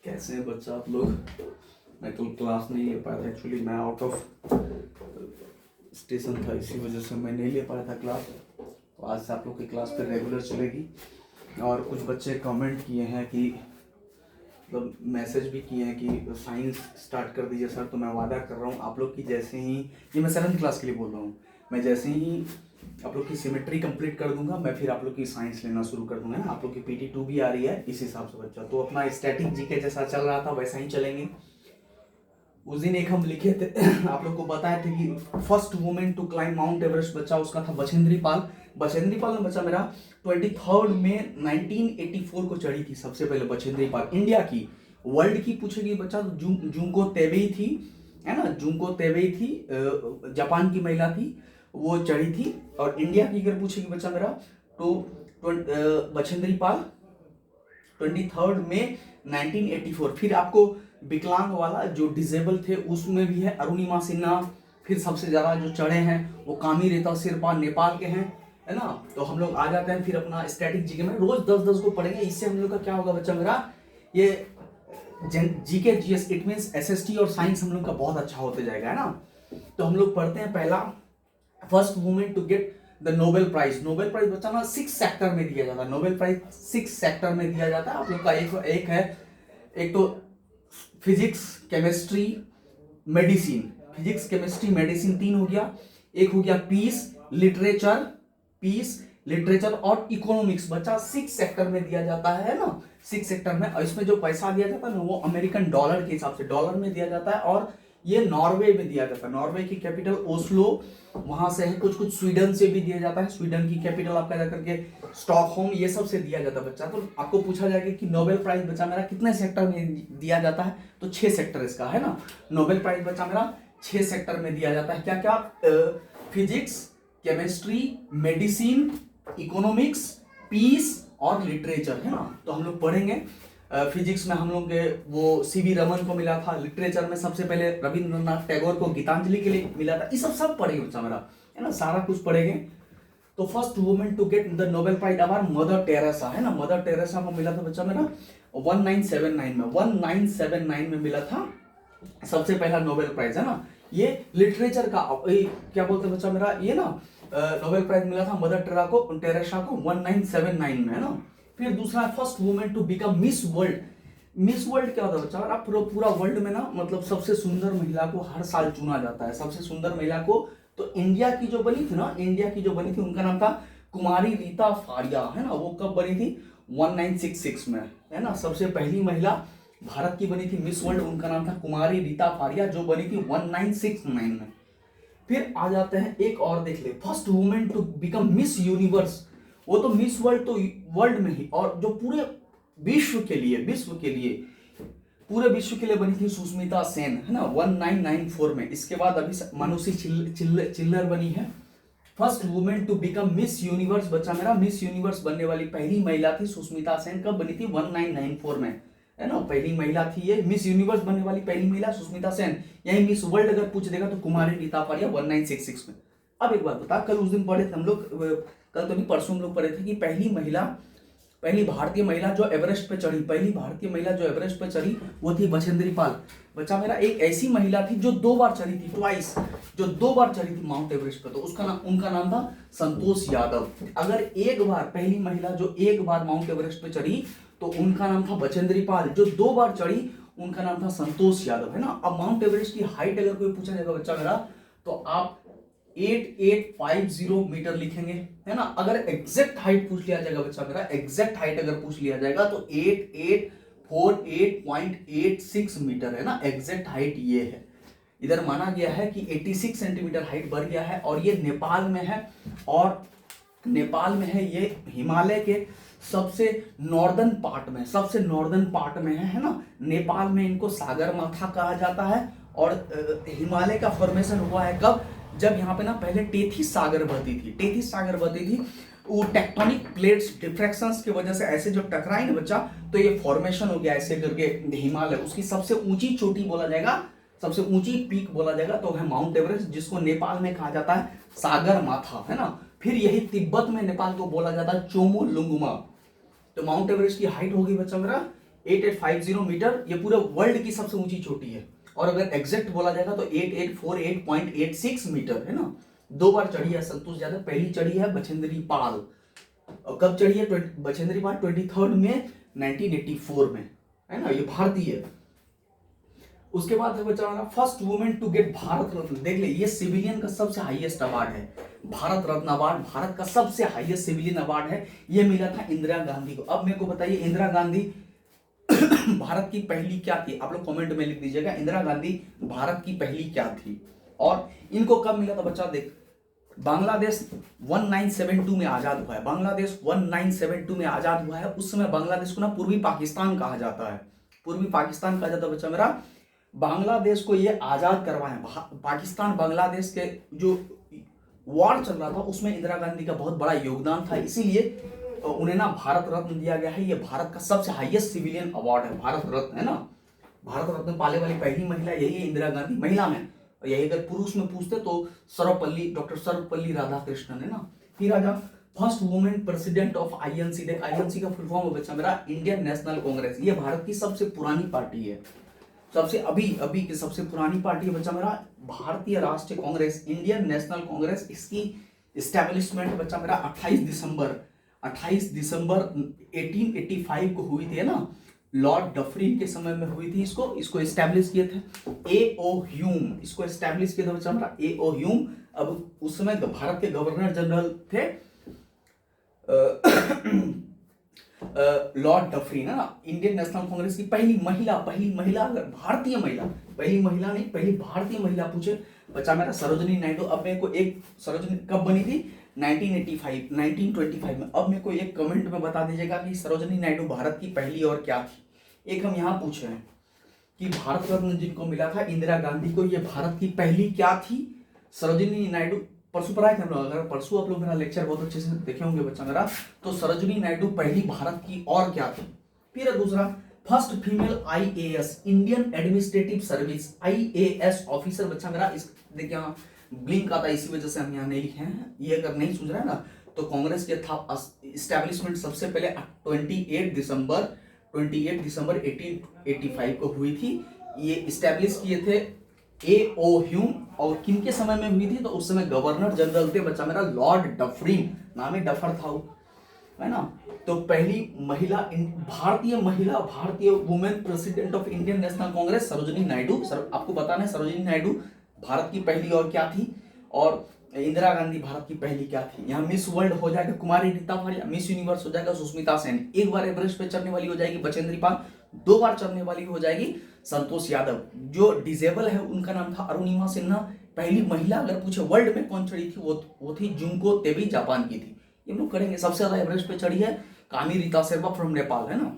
कैसे हैं बच्चा आप लोग। मैं कल क्लास नहीं ले पाया था, एक्चुअली मैं आउट ऑफ स्टेशन था, इसी वजह से मैं नहीं ले पाया था क्लास। तो आज से आप लोग की क्लास फिर रेगुलर चलेगी। और कुछ बच्चे कमेंट किए हैं कि मतलब मैसेज भी किए हैं कि साइंस स्टार्ट कर दीजिए सर। तो मैं वादा कर रहा हूँ आप लोग की जैसे ही, ये मैं 7th क्लास के लिए बोल रहा हूँ, मैं जैसे ही आप लोग की सिमेट्री कंप्लीट कर दूंगा मैं फिर आप लोग की साइंस लेना शुरू कर दूंगा। आप लोग की PT2 भी आ रही है इस हिसाब से बच्चा। तो अपना स्टैटिक जीके जैसा चल रहा था वैसा ही चलेंगे। उस दिन एक हम लिखे थे आप लोग को बताए थे कि first women to climb Mount Everest बच्चा उसका था बछेंद्री पाल। बछेंद्री पाल ने बच्चा मेरा 23 में 1984 को चढ़ी थी सबसे पहले बछेंद्री पाल। इंडिया की, वर्ल्ड की पूछेगी बच्चा तो जुंको तेबेई थी, है ना, जुंको तेबेई थी, जापान की महिला थी, वो चढ़ी थी। और इंडिया की अगर पूछेगी बच्चा मेरा तो बछेंद्री पाल 23 में 1984। फिर आपको विकलांग वाला जो डिसेबल थे उसमें भी है अरुणिमा सिन्हा। फिर सबसे ज्यादा जो चढ़े हैं वो कामी रेता सिरपा नेपाल के हैं, है ना। तो हम लोग आ जाते हैं फिर अपना स्टैटिक जीके में, रोज 10-10 को पढ़ेंगे। इससे हम लोग का क्या होगा बच्चा मेरा, ये GK GS it means SST और साइंस हम लोग का बहुत अच्छा होते जाएगा, है ना। तो हम लोग पढ़ते हैं पहला, first women to get the Nobel prize. Nobel prize बच्चा ना 6 सेक्टर में दिया जाता है। नोबेल प्राइज 6 सेक्टर में दिया जाता है। आप लोग का एक है, एक तो physics, chemistry, medicine. Physics, chemistry, medicine 3 हो गया। एक हो गया पीस लिटरेचर और इकोनॉमिक्स बच्चा 6 सेक्टर में दिया जाता है ना, 6 सेक्टर में। और इसमें जो पैसा दिया जाता है ना वो अमेरिकन डॉलर के हिसाब से डॉलर में दिया जाता है। और ये नॉर्वे में दिया जाता है। नॉर्वे की कैपिटल ओस्लो, वहां से है। कुछ कुछ स्वीडन से भी दिया जाता है। स्वीडन की कैपिटल आपका जाकर के स्टॉकहोम, ये सब से दिया जाता है बच्चा। तो आपको पूछा जाएगा कि नोबेल प्राइज बच्चा मेरा कितने सेक्टर में दिया जाता है, तो 6 सेक्टर इसका, है ना। नोबेल प्राइज बच्चा मेरा 6 सेक्टर में दिया जाता है। क्या क्या, physics, chemistry, medicine, economics, peace और लिटरेचर, है ना। तो हम लोग पढ़ेंगे। फिजिक्स में हम लोग के वो CV रमन को मिला था। लिटरेचर में सबसे पहले रविंद्रनाथ टैगोर को गीतांजलि के लिए मिला था। ये सब पढ़ेंगे बच्चा मेरा, है ना, सारा कुछ पढ़ेंगे। तो first women to get the Nobel prize award Mother Teresa, है ना। मदर टेरेसा को मिला था बच्चा मेरा 1979 में मिला था सबसे पहला नोबेल प्राइज, है ना। ये लिटरेचर का क्या बोलते हैं बच्चा मेरा, ये ना नोबेल प्राइज मिला था मदर टेरेसा को 1979 में, है ना। फिर दूसरा, first women to become Miss World. Miss World क्या होता है बच्चा, आप पूरा वर्ल्ड में ना मतलब सबसे सुंदर महिला को हर साल चुना जाता है, सबसे सुंदर महिला को। तो इंडिया की जो बनी थी ना, इंडिया की जो बनी थी उनका नाम था कुमारी रीता फारिया, है ना। वो कब बनी थी, 1966 में, है ना। सबसे पहली महिला भारत की बनी थी मिस वर्ल्ड, उनका नाम था कुमारी रीता फारिया, जो बनी थी 1969 में। फिर आ जाते हैं एक और देख ले, first women to become Miss Universe. वो तो मिस वर्ल्ड तो वर्ल्ड में ही, और जो पूरे विश्व के लिए पूरे विश्व के लिए बनी थी सुष्मिता सेन, है ना, 1994 में। इसके बाद अभी मानुषी चिल्लर बनी है first women to become Miss Universe. बच्चा मेरा मिस यूनिवर्स बनने वाली पहली महिला थी सुष्मिता सेन। कब बनी थी, 1994 में, है ना। पहली महिला थी ये मिस यूनिवर्स बनने वाली पहली महिला सुष्मिता सेन। यही मिस वर्ल्ड अगर पूछ देगा तो कुमारी रीता फारिया 1966 में। अब एक बात बता, कल उस दिन पढ़े थे हम लोग, कल तो नहीं परसों हम लोग पढ़े थे कि पहली भारतीय महिला जो एवरेस्ट पे चढ़ी, पहली भारतीय महिला जो एवरेस्ट पे चढ़ी वो थी बछेंद्री पाल। बच्चा मेरा एक ऐसी महिला थी जो 2 बार चढ़ी थी, ट्वाइस, जो 2 बार चढ़ी थी माउंट एवरेस्ट पे। तो उनका नाम था संतोष यादव। अगर एक बार, पहली महिला जो एक बार माउंट एवरेस्ट पे चढ़ी तो उनका नाम था बछेंद्री पाल। जो 2 बार चढ़ी उनका नाम था संतोष यादव, है ना। अब माउंट एवरेस्ट की हाइट अगर कोई पूछा जाएगा बच्चा मेरा तो आप 8850 मीटर लिखेंगे, है ना। अगर एग्जैक्ट हाइट पूछ लिया जाएगा बच्चा मेरा, एग्जैक्ट हाइट अगर पूछ लिया जाएगा तो 8848.86 मीटर, है ना। एग्जैक्ट हाइट ये है। इधर माना गया है कि 86 सेंटीमीटर हाइट बढ़ गया है। और ये नेपाल में है, और नेपाल में है ये हिमालय के सबसे नॉर्दर्न पार्ट में है ना। नेपाल में इनको सागर माथा कहा जाता है। और हिमालय का फॉर्मेशन हुआ है कब, जब यहाँ पे ना पहले टेथिस सागर बहती थी। वो टेक्टोनिक प्लेट्स डिफ्रैक्शंस की वजह से ऐसे जो टकराई ना बच्चा, तो ये फॉर्मेशन हो गया ऐसे करके हिमालय। उसकी सबसे ऊंची चोटी बोला जाएगा, सबसे ऊंची पीक बोला जाएगा तो है माउंट एवरेस्ट, जिसको नेपाल में कहा जाता है सागर माथा, है ना। फिर यही तिब्बत में नेपाल को बोला जाता है चोमोलुंगमा। तो माउंट एवरेस्ट की हाइट होगी बच्चा मेरा 8850 मीटर, ये पूरे वर्ल्ड की सबसे ऊंची चोटी है। और अगर एग्जैक्ट बोला जाएगा तो 8848.86 मीटर है ना। 2 बार चढ़ी है संतोष यादव। पहली चढ़ी है बछेंद्री पाल, और कब चढ़ी है बछेंद्री पाल? 23 में 1984 में, है ना, ये भारतीय है। उसके बाद है बच्चा हमारा first women to get Bharat Ratna. देख ले, ये सिविलियन का सबसे हाईएस्ट अवार्ड है, भारत रत्न अवार्ड, भारत का सबसे हाईएस्ट सिविलियन अवार्ड है। ये मिला था इंदिरा गांधी को। अब मेरे को बताइए इंदिरा गांधी भारत की पहली क्या थी? आप लोग कमेंट में लिख दीजिएगा, इंदिरा गांधी भारत की पहली क्या थी, और इनको कब मिला था बच्चा? देख, बांग्लादेश 1972 में आजाद हुआ है, बांग्लादेश 1972 में आजाद हुआ है। उस समय बांग्लादेश को ना पूर्वी पाकिस्तान कहा जाता है, पूर्वी पाकिस्तान कहा जाता है बच्चा मेरा। बांग्लादेश को ये आजाद करवाए, पाकिस्तान बांग्लादेश के जो वॉर चल रहा था उसमें इंदिरा गांधी का बहुत बड़ा योगदान था, इसीलिए उन्हें ना भारत रत्न दिया गया है। ये भारत का सबसे हाईएस्ट सिविलियन अवार्ड है, भारत रत्न, है ना। भारत रत्न पाने वाली पहली महिला यही है, इंदिरा गांधी, महिला में। और यही अगर पुरुष में पूछते तो डॉक्टर सर्वपल्ली राधाकृष्णन, है ना। फिर आ जा first women president of INC. देख, आईएनसी का फुल फॉर्म है बच्चा मेरा इंडियन नेशनल कांग्रेस। ये भारत की सबसे पुरानी पार्टी है, सबसे अभी की सबसे पुरानी पार्टी है बच्चा मेरा भारतीय राष्ट्रीय कांग्रेस, इंडियन नेशनल कांग्रेस। इसकी इस्टेब्लिशमेंट बच्चा मेरा 28 दिसंबर 1885 को हुई थी, है ना। लॉर्ड डफरिन के समय में हुई थी। इसको एस्टैब्लिश किए थे ए.ओ. ह्यूम, इसको एस्टैब्लिश किया था बच्चा मेरा ए.ओ. ह्यूम। अब उस समय भारत के गवर्नर जनरल थे लॉर्ड डफरिन, है ना। इंडियन नेशनल कांग्रेस की पहली महिला अगर भारतीय महिला, पहली महिला नहीं, पहली भारतीय महिला पूछे बच्चा मेरा सरोजिनी नायडू। अब मेरे को एक, सरोजिनी कब बनी थी? 1925 में। अब मेरे को एक कमेंट में बता दीजिएगा कि सरोजिनी नायडू भारत की पहली और क्या थी। एक हम यहाँ पूछे हैं कि भारत रत्न जिनको मिला था इंदिरा गांधी को, ये भारत की पहली क्या थी? सरोजिनी नायडू। परसों पढ़ाए थे हम लोग, अगर परसों आप लोग मेरा लेक्चर बहुत अच्छे से देखे होंगे बच्चा मेरा, तो सरोजिनी नायडू पहली भारत की और क्या थी। फिर दूसरा, first female IAS, Indian administrative service, IAS officer बच्चा मेरा। इस देखिए यहाँ ब्लिंक आता है, इसी वजह से हम यहाँ नहीं लिखे हैं। ये अगर नहीं सुन रहा है ना, तो कांग्रेस के था इस्टेब्लिशमेंट सबसे पहले 28 दिसंबर 1885 को हुई थी। ये इस्टेब्लिश किए थे ए.ओ. ह्यूम। और किनके समय में हुई थी? तो उस समय गवर्नर जनरल थे बच्चा मेरा लॉर्ड डफरिन, नाम ही डफर था वो, है ना। तो पहली महिला भारतीय women president of Indian national Congress Sarojini Naidu. आपको बताना है सरोजिनी नायडू भारत की पहली और क्या थी, और इंदिरा गांधी भारत की पहली क्या थी। यहाँ मिस वर्ल्ड हो जाएगा कुमारी रीता फारिया, मिस यूनिवर्स हो जाएगा सुष्मिता सेन, एक बार एवरेस्ट पे चढ़ने वाली हो जाएगी बछेंद्री पाल, 2 बार चढ़ने वाली हो जाएगी संतोष यादव। जो डिजेबल है उनका नाम था अरुणिमा सिन्हा। पहली महिला अगर पूछे वर्ल्ड में कौन चढ़ी थी, वो थी जुंको तेबी, जापान की थी। ये हम लोग करेंगे। सबसे ज्यादा एवरेस्ट पे चढ़ी है कामी रीता शेरपा फ्रॉम नेपाल, है ना।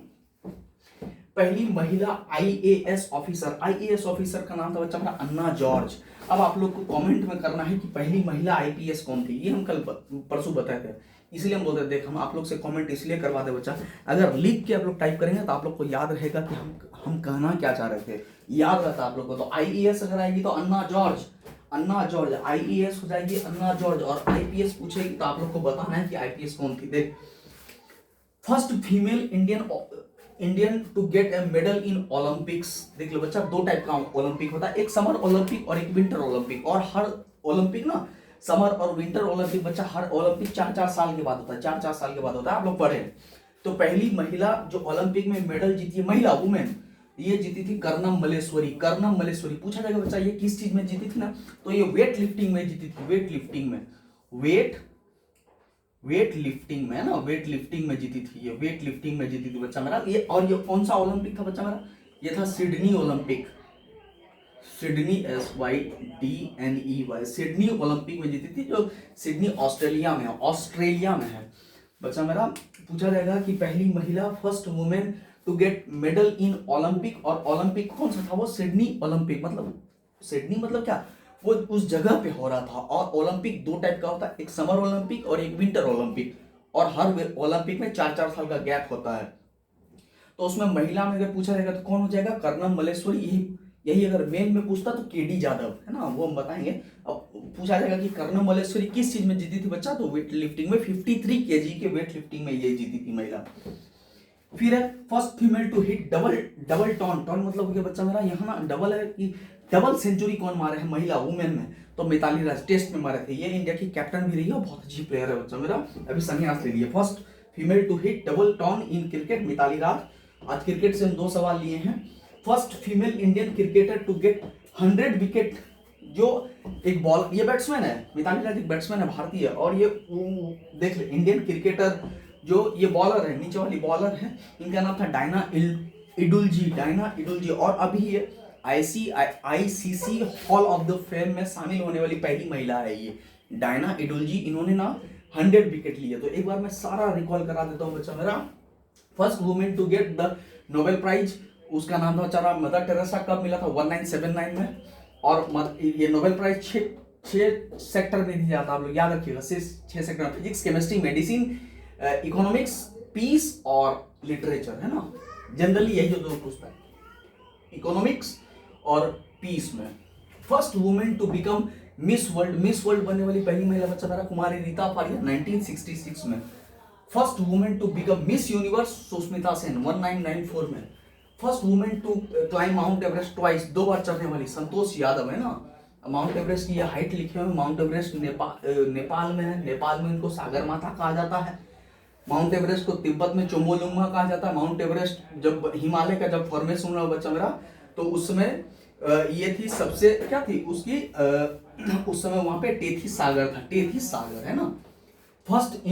पहली महिला आईएएस ऑफिसर का नाम था बच्चा मेरा अन्ना जॉर्ज। अब आप लोग को कमेंट में करना है कि पहली महिला आईपीएस कौन थी। ये हम कल परसों बताए थे, इसलिए हम बोलते देख, हम आप लोग से कमेंट इसलिए करवाते बच्चा, अगर लिख के आप लोग टाइप करेंगे तो आप लोग को याद रहेगा कि हम कहना क्या चाह रहे थे, याद रहता आप लोग को। तो आईएएस अगर आएगी तो अन्ना जॉर्ज, आईएएस हो जाएगी अन्ना जॉर्ज, और आईपीएस पूछेगी तो आप लोग को बताना है कि आईपीएस कौन थी। देख, first female Indian to get a medal in Olympics. देख लो बच्चा, 2 टाइप का ओलंपिक होता है, एक समर ओलंपिक और एक विंटर ओलंपिक। और हर ओलंपिक ना, समर और विंटर ओलंपिक बच्चा, हर ओलंपिक 4-4 साल के बाद होता है, 4-4 साल के बाद होता है, आप लोग पढ़े। तो पहली महिला जो ओलंपिक में मेडल जीती है, महिला वुमेन, ये जीती थी कर्णम मल्लेश्वरी। पूछा जाएगा बच्चा ये किस चीज में जीती थी ना, तो ये वेट लिफ्टिंग में जीती थी, वेट लिफ्टिंग में है ना, वेट लिफ्टिंग में जीती थी, ये वेट लिफ्टिंग में जीती थी बच्चा मेरा। ये और ये कौन सा ओलंपिक था बच्चा मेरा? ये था Sydney Olympic, Sydney SYDNEY, Sydney Olympic में जीती थी, जो सिडनी ऑस्ट्रेलिया में है बच्चा मेरा। पूछा जाएगा कि पहली महिला, first women to get medal in Olympic, और ओलंपिक कौन सा था? वो सिडनी ओलंपिक। मतलब सिडनी मतलब क्या? वो उस जगह पे हो रहा था। और ओलंपिक 2 टाइप का होता है, एक समर ओलंपिक और एक विंटर ओलंपिक, और हर ओलंपिक में 4-4 साल का गैप होता है। तो उसमें महिला में अगर पूछा जाएगा तो कौन हो जाएगा? कर्णम मल्लेश्वरी। यही अगर मेल में पूछता तो केडी जाधव, है ना, वो हम बताएंगे। अब पूछा जाएगा कि कर्णम मल्लेश्वरी किस चीज में जीती थी बच्चा? तो वेट लिफ्टिंग में, 53 kg के वेट लिफ्टिंग में ये जीती थी महिला। फिर है first female to hit double ton, ton मतलब हो गया बच्चा मेरा यहाँ ना डबल है कि डबल सेंचुरी कौन मारे हैं महिला वुमेन में, तो मिताली राज टेस्ट में मारे थे। ये इंडिया की कैप्टन भी रही है, बहुत अच्छी प्लेयर है बच्चा मेरा, अभी संन्यास ले लिया। First female to hit double ton in cricket Mithali Raj. आज क्रिकेट से हम 2 सवाल लिए हैं। First female Indian cricketer to get 100 wicket, जो एक बॉल, ये बैट्समैन है, मिताली राज एक बैट्समैन है भारतीय, और ये देख ले इंडियन क्रिकेटर जो ये बॉलर है, नीचे वाली बॉलर है, इनका नाम था डायना इडुलजी, और अभी ये ICC hall of the fame में शामिल होने वाली पहली महिला है ये डायना इडुलजी। इन्होंने ना 100 विकेट लिए। तो एक बार मैं सारा रिकॉल करा देता हूँ बच्चा मेरा। First women to get the Nobel prize, उसका नाम था बेचारा मदर टेरेसा, कब मिला था 1979 में, और ये नोबेल प्राइज 6 सेक्टर में दिया जाता है, आप लोग याद रखिएगा, 6 sector, physics, chemistry, medicine, economics, peace और लिटरेचर, है ना। जनरली यही जो 2 पूछता है, इकोनॉमिक्स और पीस में। First women to become Miss World बनने वाली पहली महिला बच्चा मेरा कुमारी रीता फारिया 1966 में। First women to become Miss Universe Sushmita Sen 1994 में। First women to climb Mount Everest twice, 2 बार चढ़ने वाली संतोष यादव, है ना। माउंट एवरेस्ट की ये हाइट लिखे हुए, माउंट एवरेस्ट नेपाल में है, नेपाल में इनको सागर माता कहा जाता है। माउंट एवरेस्ट को तिब्बत में चोमोलुंगा कहा जाता है। माउंट एवरेस्ट जब हिमालय का जब फॉर्मेशन हुआ बच्चा मेरा, तो उसमें ये थी सबसे, क्या थी उसकी, उस समय वहां पे टेथी सागर था, टेथी सागर, है ना। First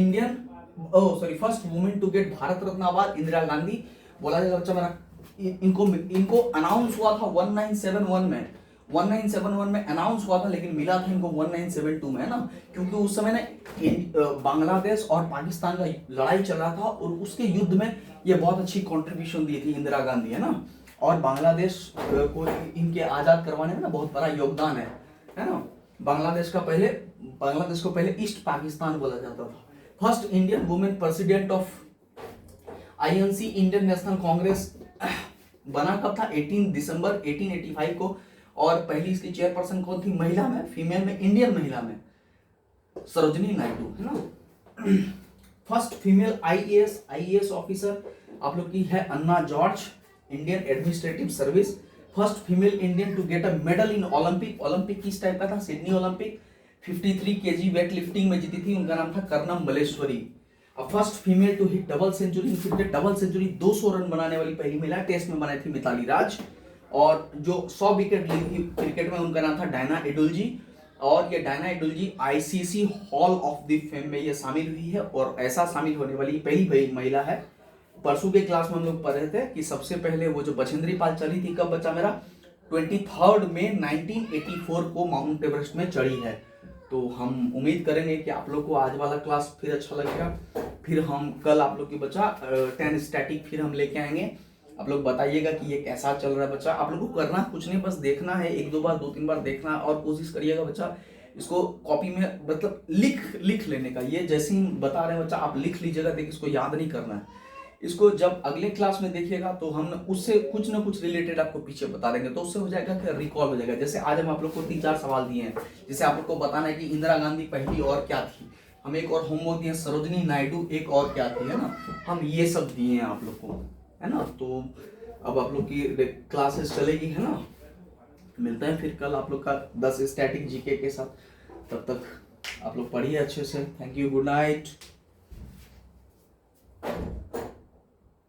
women to get Bharat Ratna award Indira Gandhi. बोला जाएगा बच्चा मेरा, इनको अनाउंस हुआ था 1971 में अनाउंस हुआ था, लेकिन मिला था इनको 1972 में, है ना। क्योंकि उस समय ना बांग्लादेश और पाकिस्तान का लड़ाई चल रहा था, और उसके युद्ध में ये बहुत अच्छी कंट्रीब्यूशन दी थी इंदिरा गांधी, है ना। और बांग्लादेश को इनके आजाद करवाने में ना बहुत बड़ा योगदान है ना। बांग्लादेश को पहले ईस्ट पाकिस्तान बोला जाता था। First Indian women president of INC Indian national Congress बना कब था, 18 दिसंबर 1885 को। और पहली इसकी चेयरपर्सन कौन थी, महिला में, फीमेल में, इंडियन महिला में, सरोजिनी नायडू, है ना। फर्स्ट फीमेल आईएएस ऑफिसर आप लोग की है Anna George, Indian administrative service. First female Indian to get a medal in Olympic किस टाइप का था, Sydney Olympic, 53 KG weightlifting में जीती थी, उनका नाम था Karnam Malleswari. First female to hit double century in cricket, double century 200 run बनाने वाली पहली महिला, टेस्ट में बनाई थी मिताली राज। और जो 100 विकेट ली थी क्रिकेट में, उनका नाम था डायना इडुलजी। और ये Diana Edulji ICC hall of the fame में ये शामिल हुई है, और ऐसा शामिल होने वाली पहली महिला है। परसों के क्लास में हम लोग पढ़ रहे थे कि सबसे पहले वो जो बछेंद्री पाल चढ़ी थी, कब बच्चा मेरा, 23 मई 1984 को माउंट एवरेस्ट में चढ़ी है। तो हम उम्मीद करेंगे कि आप लोग को आज वाला क्लास फिर अच्छा लगेगा। फिर हम कल आप लोग की बच्चा 10 स्टैटिक फिर हम लेके आएंगे। आप लोग बताइएगा कि ये कैसा चल रहा है बच्चा। आप लोग को करना कुछ नहीं, बस देखना है, 1-2 बार 2-3 बार देखना, और कोशिश करिएगा बच्चा इसको कॉपी में मतलब लिख लेने का। ये जैसे ही बता रहे हैं बच्चा, आप लिख लीजिएगा, देखिए इसको याद नहीं करना है। इसको जब अगले क्लास में देखिएगा तो हम उससे कुछ ना कुछ रिलेटेड आपको पीछे बता देंगे, तो उससे हो जाएगा कि रिकॉल हो जाएगा। जैसे आज हम आप लोग को 3-4 सवाल दिए हैं, जैसे आप लोग को बताना है कि इंदिरा गांधी पहली और क्या थी, हम एक और होमवर्क दिए, सरोजिनी नायडू एक और क्या थी, है ना। हम ये सब दिए हैं आप लोग को, है ना। तो अब आप लोग की क्लासेस चलेगी, है ना। मिलते हैं फिर कल आप लोग का 10 स्टैटिक जीके के साथ। तब तक आप लोग पढ़िए अच्छे से। Thank you, good night.